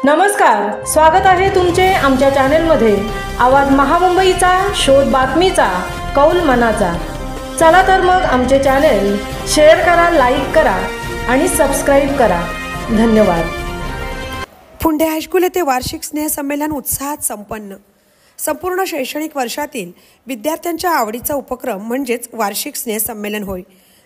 नमस्कार, स्वागत आहे तुमचे आमच्या चॅनलमध्ये। आवाज महामुंबईचा, शोध बातमीचा, कौल मनाचा। चला तर मग आमचे चॅनल शेअर करा, लाईक करा आणि सबस्क्राइब करा। धन्यवाद। फुंडे हायस्कूल येथे वार्षिक स्नेहसंमेलन उत्साहात संपन्न। संपूर्ण शैक्षणिक वर्षातील विद्यार्थ्यांच्या आवडीचा उपक्रम म्हणजेच वार्षिक स्नेहसंमेलन होय।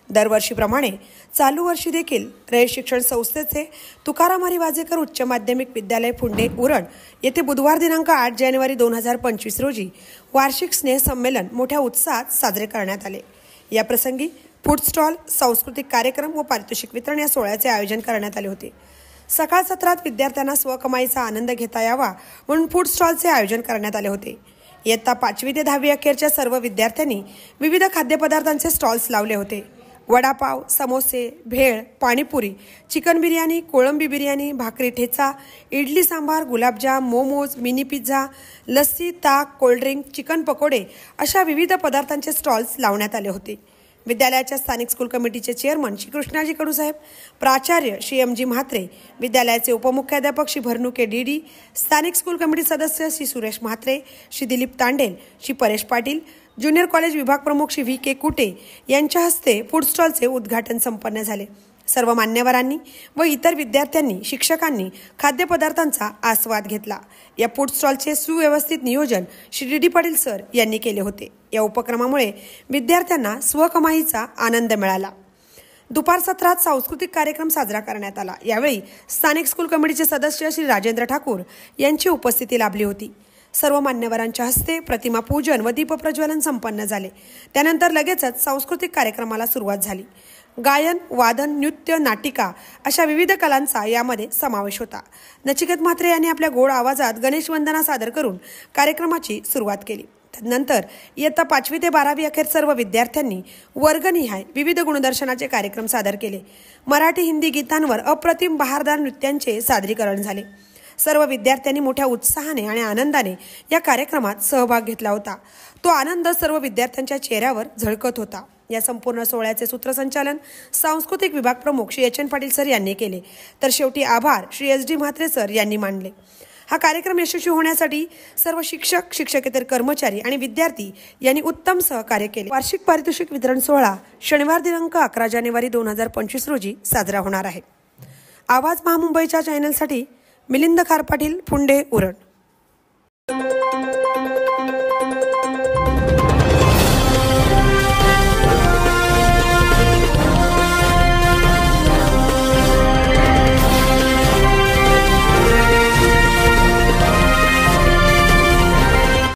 दरवर्षीप्रमाणे चालू वर्षी देखील रयत शिक्षण संस्थेचे तुकाराम हरी वाजेकर उच्च माध्यमिक विद्यालय फुंडे उरण येथे बुधवार दिनांक 8 जानेवारी 2025 रोजी वार्षिक स्नेहसंमेलन मोठ्या उत्साहात साजरे करण्यात आले। या प्रसंगी फूड स्टॉल, सांस्कृतिक कार्यक्रम व पारितोषिक वितरण या सोहळ्याचे आयोजन करण्यात आले होते। सकाळ सत्रात विद्यार्थ्यांना स्वकमाईचा आनंद घेता यावा म्हणून फूड स्टॉलचे आयोजन करण्यात आले होते। इयत्ता 5वी ते 10वी अखेरच्या सर्व विद्यार्थ्यांनी विविध खाद्यपदार्थांचे स्टॉल्स लावले होते। वडापाव, समोसे, भेळ, पाणीपुरी, चिकन बिर्याणी, कोळंबी बिर्याणी, भाकरी ठेचा, इडली सांबार, गुलाबजाम, मोमोज, मिनी पिझ्झा, लस्सी, ताक, कोल्ड्रिंक, चिकन पकोडे अशा विविध पदार्थांचे स्टॉल्स लावण्यात आले होते। विद्यालयाच्या स्थानिक स्कूल कमिटीचे चेअरमन श्री कृष्णाजी कडूसाहेब, प्राचार्य श्री एम जी म्हात्रे, विद्यालयाचे उपमुख्याध्यापक श्री भरनुके डीडी, स्थानिक स्कूल कमिटी सदस्य श्री सुरेश म्हात्रे, श्री दिलीप तांडेल, श्री परेश पाटील, ज्युनियर कॉलेज विभाग प्रमुख श्री व्ही के कुटे यांच्या हस्ते फूड स्टॉलचे उद्घाटन संपन्न झाले। सर्व मान्यवरांनी व इतर विद्यार्थ्यांनी, शिक्षकांनी खाद्यपदार्थांचा आस्वाद घेतला। या फूड स्टॉलचे सुव्यवस्थित नियोजन Shri D D Patil sir यांनी केले होते। या उपक्रमामुळे विद्यार्थ्यांना स्वकमाईचा आनंद मिळाला। दुपार सत्रात सांस्कृतिक कार्यक्रम साजरा करण्यात आला। यावेळी स्थानिक स्कूल कमिटीचे सदस्य श्री राजेंद्र ठाकूर यांची उपस्थिती लाभली होती। सर्व मान्यवरांच्या हस्ते प्रतिमा पूजन व दीपप्रज्वलन संपन्न झाले। त्यानंतर लगेचच सांस्कृतिक कार्यक्रमाला सुरुवात झाली। गायन, वादन, नृत्य, नाटिका अशा विविध कलांचा यामध्ये समावेश होता। नचिकेत म्हात्रे यांनी आपल्या गोड आवाजात गणेश वंदना सादर करून कार्यक्रमाची सुरुवात केली। नंतर इयत्ता 5वी ते 12वी अखेर सर्व विद्यार्थ्यांनी वर्गनिहाय विविध गुणदर्शनाचे कार्यक्रम सादर केले। मराठी, हिंदी गीतांवर अप्रतिम बहारदार नृत्यांचे सादरीकरण झाले। सर्व विद्यार्थ्यांनी मोठ्या उत्साहाने आणि आनंदाने या कार्यक्रमात सहभाग घेतला होता। तो आनंद सर्व विद्यार्थ्यांच्या चेहऱ्यावर झळकत होता। या संपूर्ण सोहळ्याचे सूत्रसंचालन सांस्कृतिक विभाग प्रमुख Shri H N Patil sir यांनी केले, तर शेवटी आभार Shri S D Mhatre sir यांनी मानले। हा कार्यक्रम यशस्वी होण्यासाठी सर्व शिक्षक, शिक्षकेतर कर्मचारी आणि विद्यार्थी यांनी उत्तम सहकार्य केले। वार्षिक पारितोषिक वितरण सोहळा शनिवार दिनांक 11 जानेवारी 2025 रोजी साजरा होणार आहे। आवाज महामुंबईच्या चॅनलसाठी मिलिंद खारपाटील, फुंडे उरण।